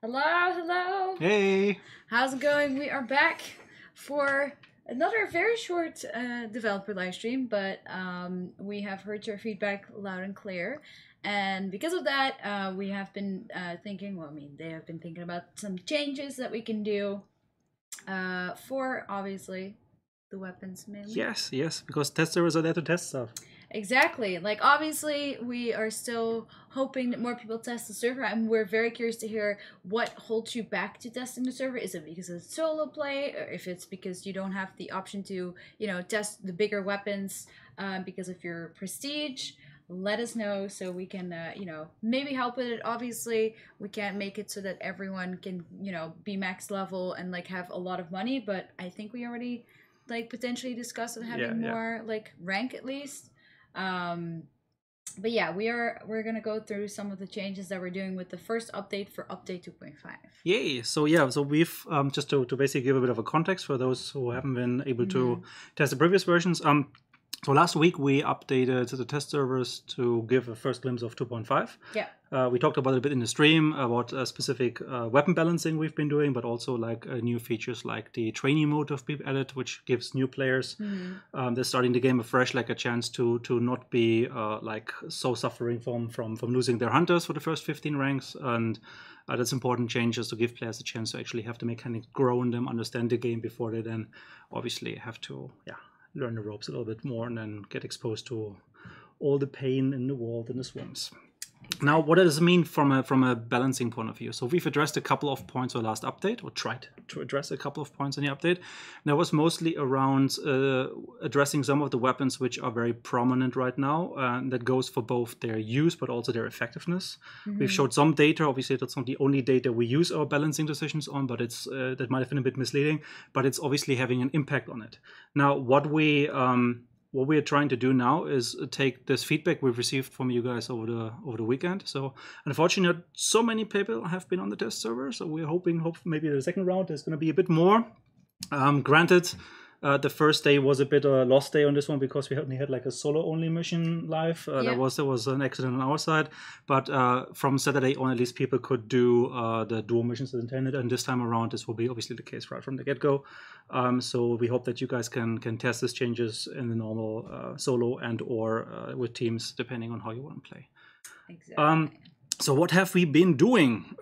Hello, hello. Hey! How's it going? We are back for another very short developer live stream, but we have heard your feedback loud and clear. And because of that, we have been thinking, well, I mean, they have been thinking about some changes that we can do for obviously the weapons mainly. Yes, because test servers are there to test stuff. Exactly. Like, obviously, we are still hoping that more people test the server, and we're very curious to hear what holds you back to testing the server. Is it because of solo play, or if it's because you don't have the option to, test the bigger weapons because of your prestige? Let us know so we can, maybe help with it. Obviously, we can't make it so that everyone can, be max level and, like, have a lot of money, but I think we already, like, potentially discussed on having more, like, rank at least. But yeah, we're gonna go through some of the changes that we're doing with the first update for update 2.5. Yay! So we've just to basically give a bit of a context for those who haven't been able to test the previous versions. So last week we updated the test servers to give a first glimpse of 2.5. Yeah. We talked about it a bit in the stream about specific weapon balancing we've been doing, but also like new features like the trainee mode have been added, which gives new players they're starting the game afresh, like a chance to not be like so suffering from losing their hunters for the first 15 ranks. And that's important changes to give players a chance to actually have the mechanic grow in them, understand the game before they then obviously have to learn the ropes a little bit more and then get exposed to all the pain in the world and the swamps. Now, what does it mean from a balancing point of view? So we've addressed a couple of points in the last update, or tried to address a couple of points in the update. And that was mostly around addressing some of the weapons which are very prominent right now. And that goes for both their use, but also their effectiveness. We've showed some data. Obviously, that's not the only data we use our balancing decisions on, but it's that might have been a bit misleading. But it's obviously having an impact on it. Now, what we are trying to do now is take this feedback we've received from you guys over the weekend. So unfortunately, so many people have been on the test server. So we're hoping maybe the second round is going to be a bit more. Granted, the first day was a bit a lost day on this one because we only had like a solo only mission live. There was an accident on our side, but from Saturday on, at least people could do the dual missions as intended. And this time around, this will be obviously the case right from the get-go. So we hope that you guys can test these changes in the normal solo and or with teams, depending on how you want to play. Exactly. So what have we been doing?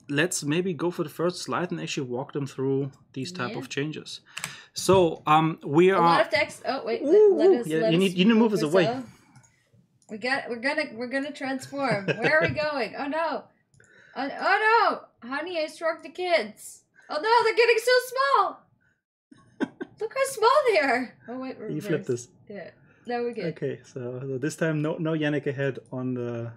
Let's maybe go for the first slide and actually walk them through these type of changes. So we are a lot of text. Oh wait, you need to move us away. We're gonna transform. Where are we going? Oh no! Oh no! Honey, I struck the kids. Oh no, they're getting so small. Look how small they are. Oh wait, you flip this. Yeah, there we go. Okay, so this time no Yannick ahead on the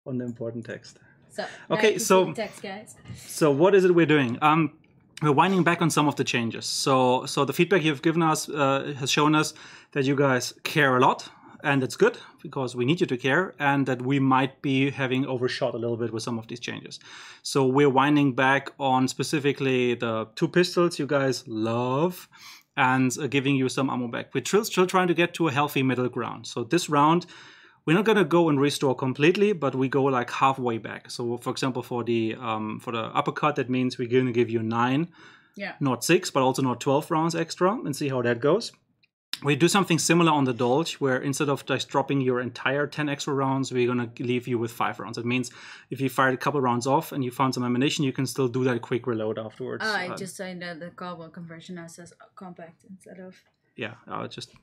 important text. So okay, so text, guys. So what is it we're doing? We're winding back on some of the changes. So the feedback you've given us has shown us that you guys care a lot, and that's good because we need you to care, and that we might be having overshot a little bit with some of these changes. So we're winding back on specifically the 2 pistols you guys love, and giving you some ammo back. We're still trying to get to a healthy middle ground. So this round, we're not gonna go and restore completely, but we go like halfway back. So for example, for the uppercut, that means we're gonna give you 9, not 6, but also not 12 rounds extra, and see how that goes. We do something similar on the Dolch, where instead of just dropping your entire 10 extra rounds, we're gonna leave you with 5 rounds. It means if you fired a couple rounds off and you found some ammunition, you can still do that quick reload afterwards. I just signed the carbon conversion now says compact instead of. Yeah, just.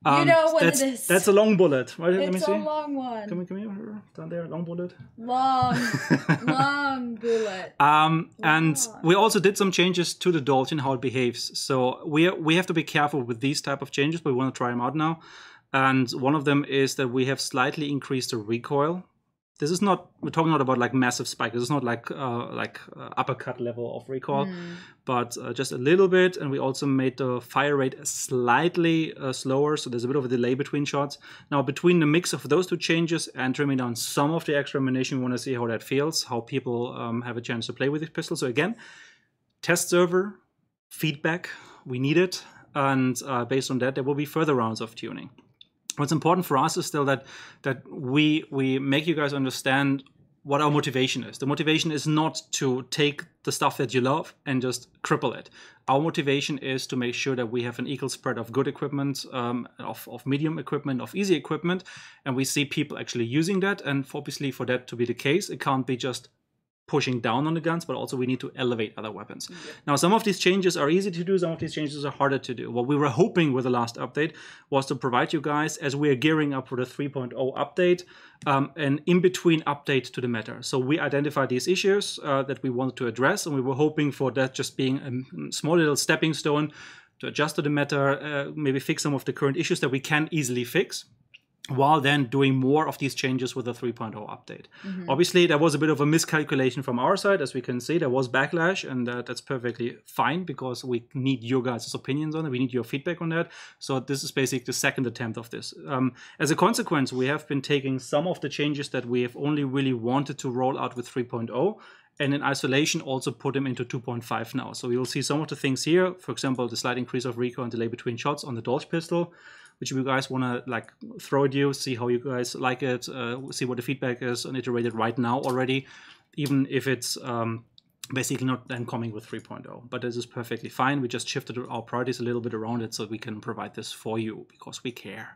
You know what it is. That's a long bullet. Right? Let me see. It's a long one. Come here. Down there, long bullet. Long bullet. And we also did some changes to the Dolch and how it behaves. So we have to be careful with these type of changes, but we want to try them out now. And one of them is that we have slightly increased the recoil. This is not, we're talking not about like massive spike. This is not like uppercut level of recoil, but just a little bit. And we also made the fire rate slightly slower. So there's a bit of a delay between shots. Now, between the mix of those 2 changes and trimming down some of the extra ammunition, we want to see how that feels, how people have a chance to play with these pistols. So again, test server, feedback, we need it. And based on that, there will be further rounds of tuning. What's important for us is still that we make you guys understand what our motivation is. The motivation is not to take the stuff that you love and just cripple it. Our motivation is to make sure that we have an equal spread of good equipment, of medium equipment, of easy equipment, and we see people actually using that. And obviously for that to be the case, it can't be just pushing down on the guns, but also we need to elevate other weapons. Yeah. Now, some of these changes are easy to do, some of these changes are harder to do. What we were hoping with the last update was to provide you guys, as we are gearing up for the 3.0 update, an in-between update to the meta. So we identified these issues that we wanted to address, and we were hoping for that just being a small little stepping stone to adjust to the meta, maybe fix some of the current issues that we can easily fix, while then doing more of these changes with the 3.0 update. Obviously, there was a bit of a miscalculation from our side. As we can see, there was backlash, and that's perfectly fine because we need your guys' opinions on it. We need your feedback on that. So this is basically the second attempt of this. As a consequence, we have been taking some of the changes that we have only really wanted to roll out with 3.0 and in isolation also put them into 2.5 now. So you'll see some of the things here. For example, the slight increase of recoil and delay between shots on the Dolch pistol, which you guys want to like throw at you, see how you guys like it, see what the feedback is, and iterate it right now already, even if it's basically not then coming with 3.0. But this is perfectly fine. We just shifted our priorities a little bit around it so we can provide this for you because we care.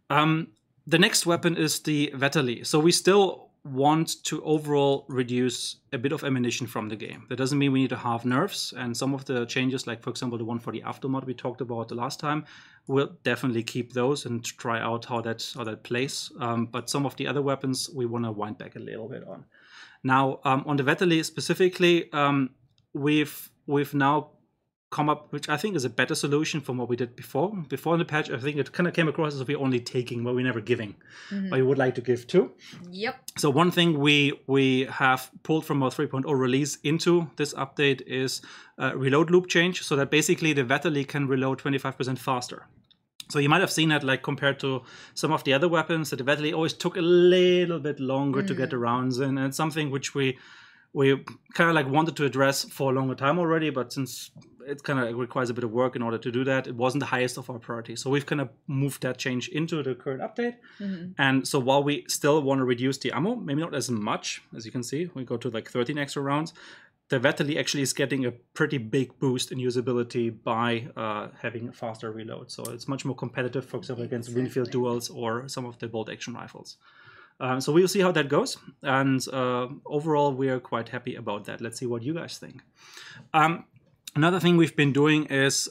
The next weapon is the Vetterli. So we still want to overall reduce a bit of ammunition from the game. That doesn't mean we need to halve nerfs, and some of the changes, like for example the one for the aftermath we talked about the last time, we'll definitely keep those and try out how that plays. But some of the other weapons we want to wind back a little bit on. Now on the Vetterli specifically, we've now come up, which I think is a better solution from what we did before. Before in the patch, I think it kind of came across as if we're only taking, but we're never giving. But we would like to give too. Yep. So one thing we have pulled from our 3.0 release into this update is reload loop change, so that basically the Vetterli can reload 25% faster. So you might have seen that, like compared to some of the other weapons, that the Vetterli always took a little bit longer to get the rounds in, and it's something which we kind of like wanted to address for a longer time already, but since it kind of requires a bit of work in order to do that, it wasn't the highest of our priorities. So we've kind of moved that change into the current update. And so while we still want to reduce the ammo, maybe not as much, as you can see, we go to like 13 extra rounds, the Vetterli actually is getting a pretty big boost in usability by having a faster reload. So it's much more competitive, for example, against Winfield duels or some of the bolt action rifles. So we'll see how that goes. And overall, we are quite happy about that. Let's see what you guys think. Another thing we've been doing is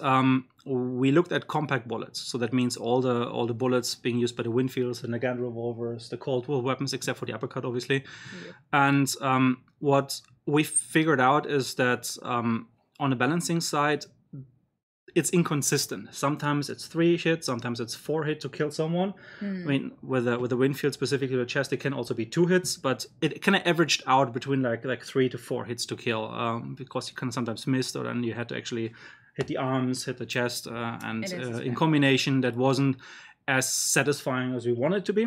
we looked at compact bullets. So that means all the bullets being used by the Winfields, the Nagant revolvers, the Cold War weapons, except for the uppercut, obviously. Yeah. And what we figured out is that on the balancing side, it's inconsistent. Sometimes it's 3 hits, sometimes it's 4 hits to kill someone. I mean, with the Winfield, specifically the chest, it can also be 2 hits, but it kind of averaged out between like 3 to 4 hits to kill, because you can sometimes miss, or then you had to actually hit the arms, hit the chest, and in combination, that wasn't as satisfying as we wanted it to be.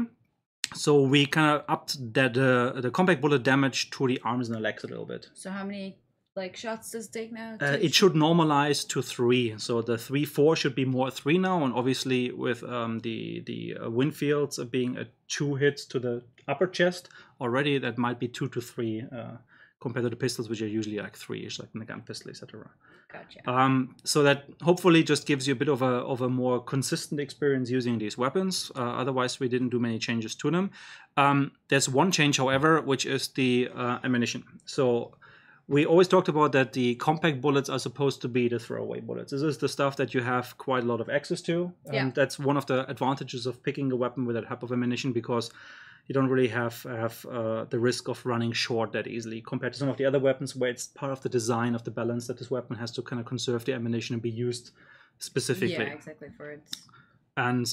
So we kind of upped that the compact bullet damage to the arms and the legs a little bit. So how many shots does it take now? It should normalize to 3. So the 3-4 should be more 3 now, and obviously with the Winfields being a 2 hits to the upper chest already, that might be 2 to 3 compared to the pistols, which are usually like 3-ish, like in the gun pistol, etc. Gotcha. So that hopefully just gives you a bit of a more consistent experience using these weapons. Otherwise, we didn't do many changes to them. There's one change, however, which is the ammunition. So we always talked about that the compact bullets are supposed to be the throwaway bullets. This is the stuff that you have quite a lot of access to. Yeah. That's one of the advantages of picking a weapon with that type of ammunition, because you don't really have the risk of running short that easily compared to some of the other weapons where it's part of the design of the balance that this weapon has to kind of conserve the ammunition and be used specifically. Yeah, exactly, for its... And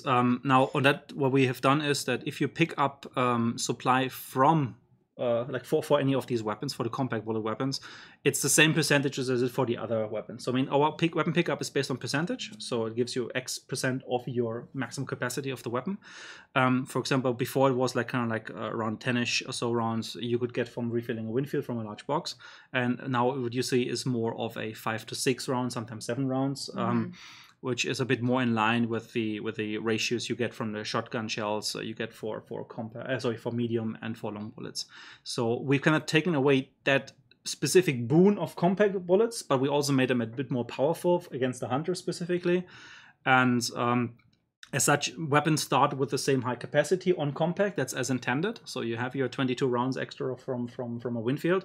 now on that, what we have done is that if you pick up supply from like for any of these weapons, for the compact bullet weapons, it's the same percentages as it for the other weapons. So I mean, our weapon pickup is based on percentage, so it gives you X% of your maximum capacity of the weapon. For example, before it was like kind of like around 10-ish or so rounds you could get from refilling a Winfield from a large box, and now what you see is more of a 5 to 6 rounds, sometimes 7 rounds. which is a bit more in line with the ratios you get from the shotgun shells you get for medium and for long bullets. So we've kind of taken away that specific boon of compact bullets, but we also made them a bit more powerful against the hunter specifically. And as such, weapons start with the same high capacity on compact. That's as intended. So you have your 22 rounds extra from a Winfield.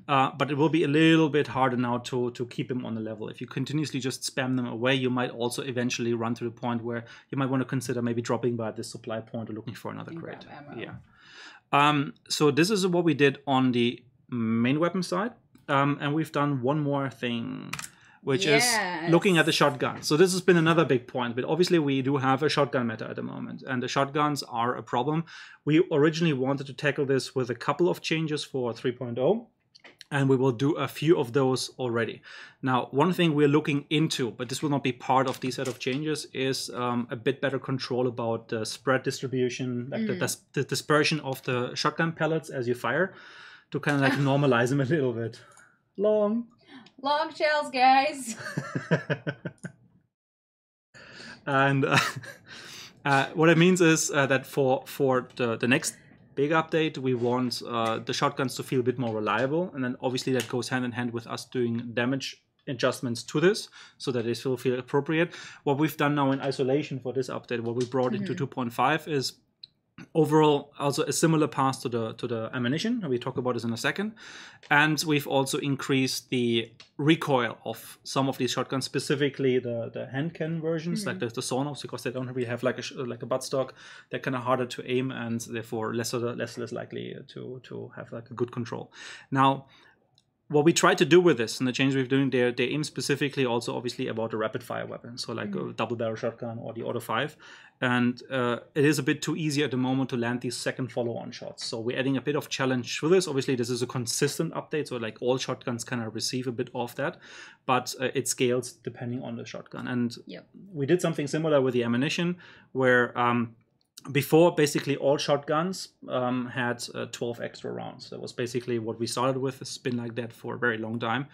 But it will be a little bit harder now to keep them on the level. If you continuously just spam them away, you might also eventually run to the point where you might want to consider maybe dropping by this supply point or looking for another crate. Yeah. So this is what we did on the main weapon side. And we've done one more thing, which is looking at the shotgun. So this has been another big point, but obviously we do have a shotgun meta at the moment, and the shotguns are a problem. We originally wanted to tackle this with a couple of changes for 3.0, and we will do a few of those already. Now, one thing we're looking into, but this will not be part of these set of changes, is a bit better control about the spread distribution, like the dispersion of the shotgun pellets as you fire, to kind of like normalize them a little bit. Long shells, guys. And what it means is that for the next big update, we want the shotguns to feel a bit more reliable. And then obviously that goes hand in hand with us doing damage adjustments to this so that they still feel appropriate. What we've done now in isolation for this update, what we brought into 2.5 is overall also a similar path to the ammunition. We talk about this in a second. And we've also increased the recoil of some of these shotguns, specifically the hand cannon versions, like the sawn-offs, because they don't really have like a buttstock. They're kind of harder to aim and therefore less likely to have like a good control. Now, what we try to do with this and the changes we're doing, they aim specifically also obviously about the rapid fire weapon, so like a double barrel shotgun or the auto 5, and it is a bit too easy at the moment to land these second follow-on shots. So we're adding a bit of challenge to this. Obviously this is a consistent update, so like all shotguns kind of receive a bit of that, but it scales depending on the shotgun. And we did something similar with the ammunition, where before, basically all shotguns had 12 extra rounds. That was basically what we started with. It's been like that for a very long time.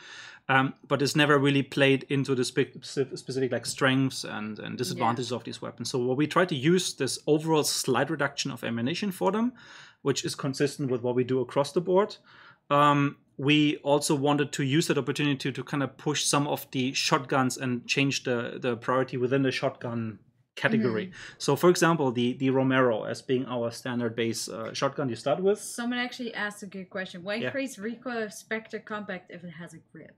But it's never really played into the specific like strengths and disadvantages of these weapons. So what we try to use this overall slight reduction of ammunition for them, which is consistent with what we do across the board. We also wanted to use that opportunity to kind of push some of the shotguns and change the priority within the shotgun category. So for example, the Romero as being our standard base shotgun you start with. Someone actually asked a good question. Why increase recoil of Spectre Compact if it has a grip?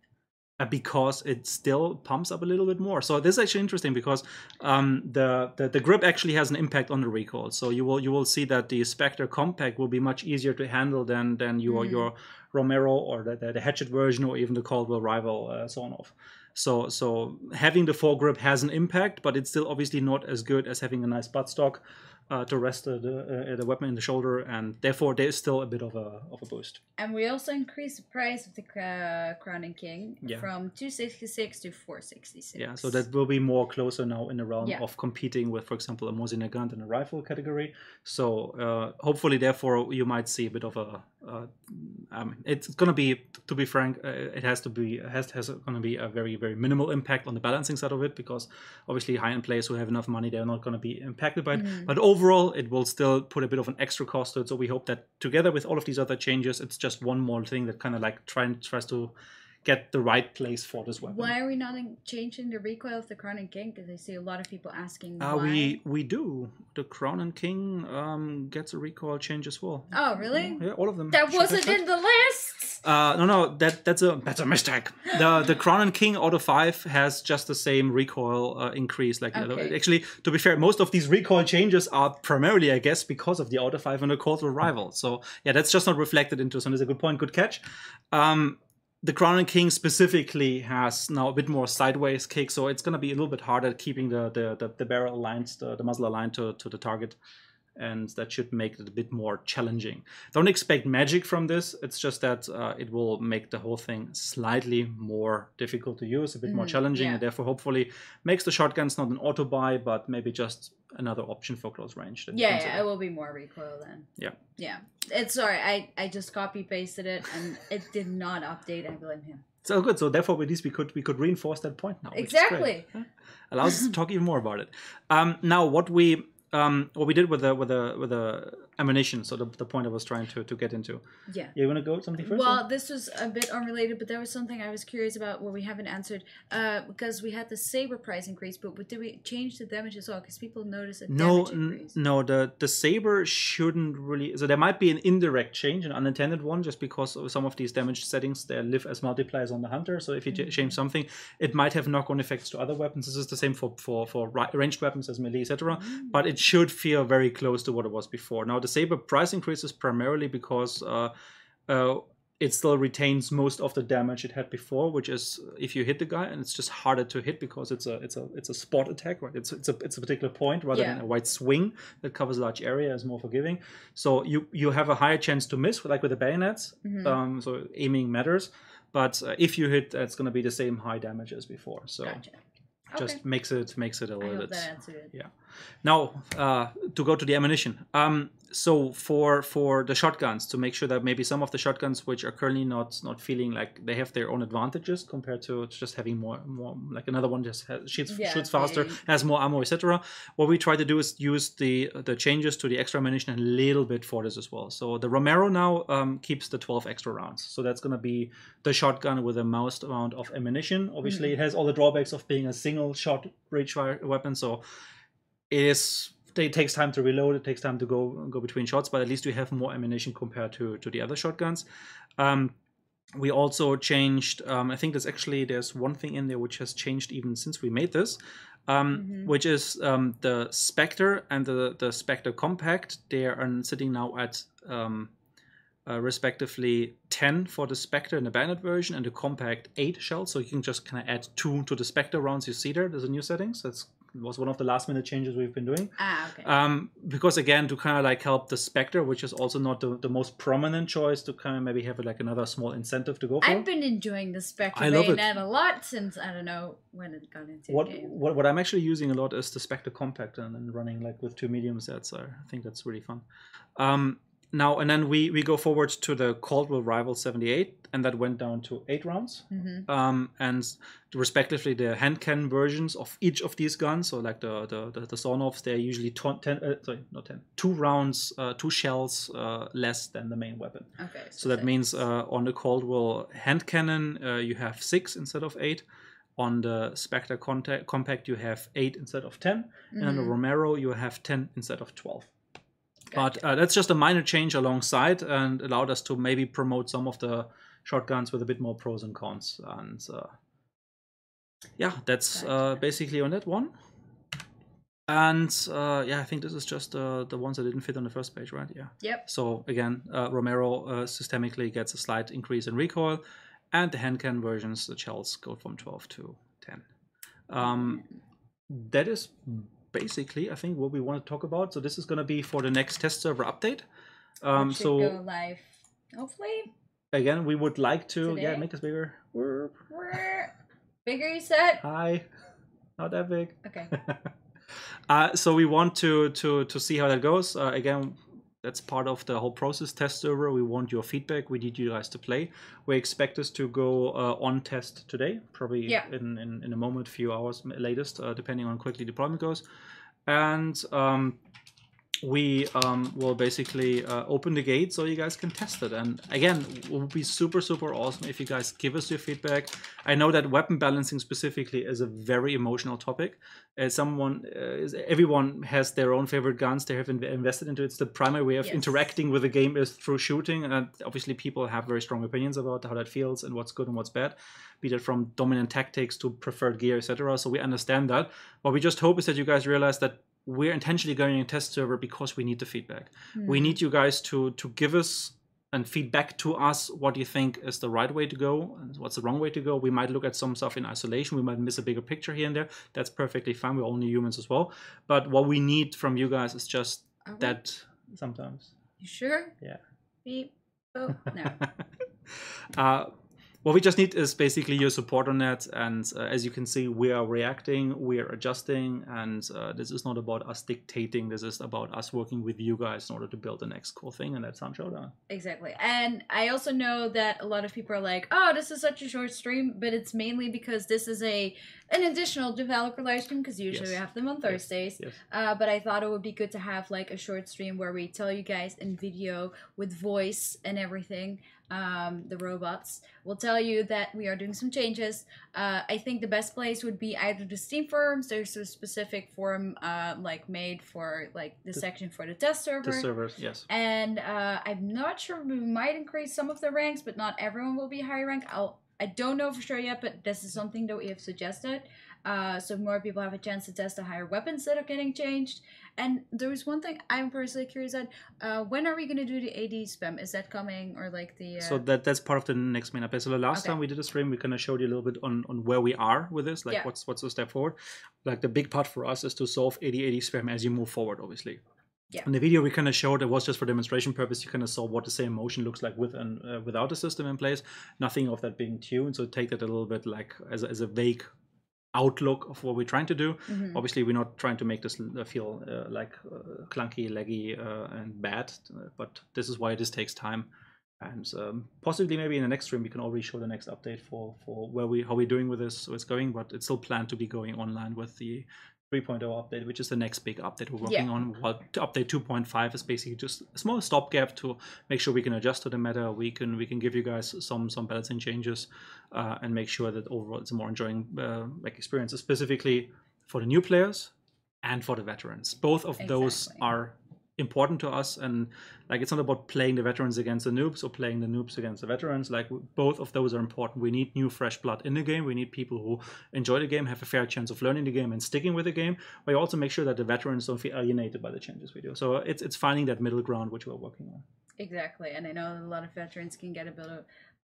Because it still pumps up a little bit more. So this is actually interesting because the grip actually has an impact on the recoil. So you will see that the Spectre Compact will be much easier to handle than your Romero or the hatchet version or even the Caldwell Rival sawn-off. So having the foregrip has an impact, but it's still obviously not as good as having a nice buttstock to rest the weapon in the shoulder, and therefore there is still a bit of a boost. And we also increased the price of the Crown and King from $266 to $466. Yeah, so that will be more closer now in the realm of competing with, for example, a Mosin Nagant in a rifle category. So hopefully, therefore, you might see a bit of a. It's going to be, to be frank, it has going to be a very, very minimal impact on the balancing side of it, because obviously high-end players who have enough money, they're not going to be impacted by it. But overall, it will still put a bit of an extra cost to it. So we hope that together with all of these other changes, it's just one more thing that kind of like tries to get the right place for this weapon. Why are we not changing the recoil of the Crown and King? Because I see a lot of people asking why. We do. The Crown and King gets a recoil change as well. Oh, really? Yeah, all of them. That wasn't in the list! No, that's a mistake. The Crown and King Auto 5 has just the same recoil increase. Like actually, to be fair, most of these recoil changes are primarily, I guess, because of the Auto 5 and the Caldwell Rival. So yeah, that's just not reflected into. So that's a good point. Good catch. The Crown and King specifically has now a bit more sideways kick, so it's going to be a little bit harder keeping the barrel aligned, the muzzle aligned to the target, and that should make it a bit more challenging. Don't expect magic from this. It's just that it will make the whole thing slightly more difficult to use, a bit more challenging, and therefore hopefully makes the shotguns not an auto buy, but maybe just another option for close range. Yeah, it will be more recoil then. Yeah. It's sorry, I just copy pasted it and it did not update. I blame him. So good. So therefore, with this, we could reinforce that point now. Exactly. allows us to talk even more about it. Now, what we did with the ammunition, so the point I was trying to get into. Yeah. You want to go something first? Well, this was a bit unrelated, but there was something I was curious about where we haven't answered, because we had the saber price increase, but did we change the damage as well? Because people notice a damage increase. No, the saber shouldn't really. So there might be an indirect change, an unintended one, just because of some of these damage settings they live as multipliers on the hunter. So if you change something, it might have knock-on effects to other weapons. This is the same for ranged weapons as melee, etc. But it should feel very close to what it was before. Now the saber price increase is primarily because it still retains most of the damage it had before, which is if you hit the guy, and it's just harder to hit because it's a spot attack, right? It's a particular point rather than a wide swing that covers a large area, is more forgiving. So you have a higher chance to miss, like with the bayonets. So aiming matters, but if you hit, it's going to be the same high damage as before. So. Gotcha. Just makes it a little bit. That answered it. Yeah. Now to go to the ammunition. So for the shotguns, to make sure that maybe some of the shotguns which are currently not feeling like they have their own advantages compared to just having more like another one just shoots faster, has more ammo, etc. What we try to do is use the changes to the extra ammunition a little bit for this as well. So the Romero now keeps the 12 extra rounds. So that's going to be the shotgun with the most amount of ammunition. Obviously, it has all the drawbacks of being a single shot range fire weapon. So it takes time to reload, it takes time to go between shots, but at least we have more ammunition compared to the other shotguns. We also changed, I think there's one thing in there which has changed even since we made this, which is the Spectre and the Spectre Compact. They are sitting now at respectively 10 for the Spectre in the bayonet version, and the Compact 8 shells, so you can just kind of add 2 to the Spectre rounds you see there. There's a new settings. That was one of the last minute changes we've been doing. Okay. Because again, to kind of like help the Spectre, which is also not the most prominent choice, to kind of maybe have like another small incentive to go for. I've been enjoying the Spectre bayonet a lot since, I don't know when it got into the game. What I'm actually using a lot is the Spectre Compact and then running like with 2 medium sets. I think that's really fun. Now, and then we go forward to the Caldwell Rival 78, and that went down to 8 rounds. And respectively, the hand cannon versions of each of these guns, so like the Sawn-offs, they're usually 2 rounds, 2 shells less than the main weapon. Okay. So that means on the Caldwell hand cannon, you have 6 instead of 8. On the Spectre Compact, you have 8 instead of 10. And on the Romero, you have 10 instead of 12. Gotcha. But that's just a minor change alongside, and allowed us to maybe promote some of the shotguns with a bit more pros and cons. And yeah, that's basically on that one. And yeah, I think this is just the ones that didn't fit on the first page, right? Yeah. Yep. So again, Romero systemically gets a slight increase in recoil, and the hand cannon versions, the shells go from 12 to 10. That is basically, I think, what we want to talk about. So this is going to be for the next test server update. Which should go live, hopefully. Again, we would like to Today? make us bigger. Bigger, you said? Hi, not that big. Okay. So we want to see how that goes. Again, that's part of the whole process. Test server. We want your feedback. We need you guys to play. We expect this to go on test today, probably in a moment, few hours latest, depending on how quickly deployment goes. And we will basically open the gate so you guys can test it. And again, it would be super awesome if you guys give us your feedback. I know that weapon balancing specifically is a very emotional topic. Everyone has their own favorite guns they have invested into. It's the primary way of interacting with the game is through shooting, and obviously people have very strong opinions about how that feels and what's good and what's bad, be that from dominant tactics to preferred gear, etc. So we understand that. What we just hope is that you guys realize that we're intentionally going in a test server because we need the feedback. We need you guys to give us and feedback to us what you think is the right way to go and what's the wrong way to go. We might look at some stuff in isolation. We might miss a bigger picture here and there. That's perfectly fine. We're only humans as well. But what we need from you guys is just that sometimes. You sure? Yeah. Beep. Oh, no. what we just need is basically your support on that. And as you can see, we are reacting, we are adjusting, and this is not about us dictating. This is about us working with you guys in order to build the next cool thing, and that's on Showdown. Exactly. And I also know that a lot of people are like, oh, this is such a short stream, but it's mainly because this is an additional developer live stream, because usually we have them on Thursdays. Yes. But I thought it would be good to have like a short stream where we tell you guys in video with voice and everything. The robots will tell you that we are doing some changes. I think the best place would be either the Steam forums. There's a specific forum like made for like the section for the test server. The servers, yes. And I'm not sure, we might increase some of the ranks, but not everyone will be high rank. I don't know for sure yet, but this is something that we have suggested. So more people have a chance to test the higher weapons that are getting changed. And there was one thing I'm personally curious at. When are we going to do the AD spam? Is that coming, or like the... So that's part of the next main update. So the last time we did a stream, we kind of showed you a little bit on where we are with this, like what's the step forward. Like the big part for us is to solve AD spam as you move forward, obviously. Yeah. In the video, we kind of showed, it was just for demonstration purpose, you kind of saw what the same motion looks like with and without the system in place. Nothing of that being tuned. So take that a little bit like as a vague outlook of what we're trying to do. Obviously, we're not trying to make this feel like clunky, laggy, and bad, but this is why this takes time. And possibly maybe in the next stream we can already show the next update for how we're doing with this. So it's going, but it's still planned to be going online with the 3.0 update, which is the next big update we're working on. While update 2.5 is basically just a small stopgap to make sure we can adjust to the meta. We can give you guys some balancing changes and make sure that overall it's a more enjoying like experience, specifically for the new players and for the veterans. Both of those are important to us, and like it's not about playing the veterans against the noobs or playing the noobs against the veterans. Like both of those are important. We need new fresh blood in the game. We need people who enjoy the game, have a fair chance of learning the game and sticking with the game, but also make sure that the veterans don't feel alienated by the changes we do. So it's finding that middle ground which we're working on. Exactly. And I know a lot of veterans can get a bit of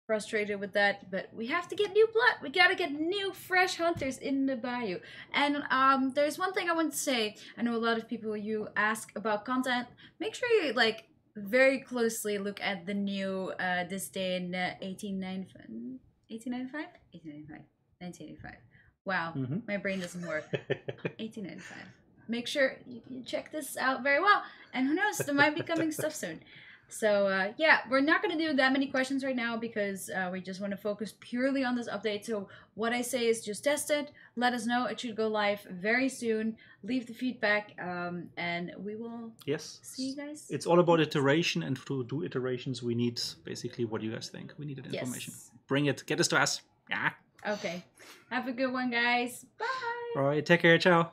frustrated with that, but we have to get new blood. We gotta get new fresh hunters in the bayou. And there's one thing I want to say. I know a lot of people, you ask about content. Make sure you like very closely look at the new This Day in 1995. Wow, my brain doesn't work. 1895. Make sure you check this out very well, and who knows, there might be coming stuff soon. So yeah, we're not going to do that many questions right now because we just want to focus purely on this update. So what I say is just test it, let us know. It should go live very soon. Leave the feedback, and we will see you guys. It's all about iteration, and to do iterations, we need basically what you guys think. We needed information. Bring it, get this to us. Yeah. Okay. Have a good one, guys. Bye. All right, take care. Ciao.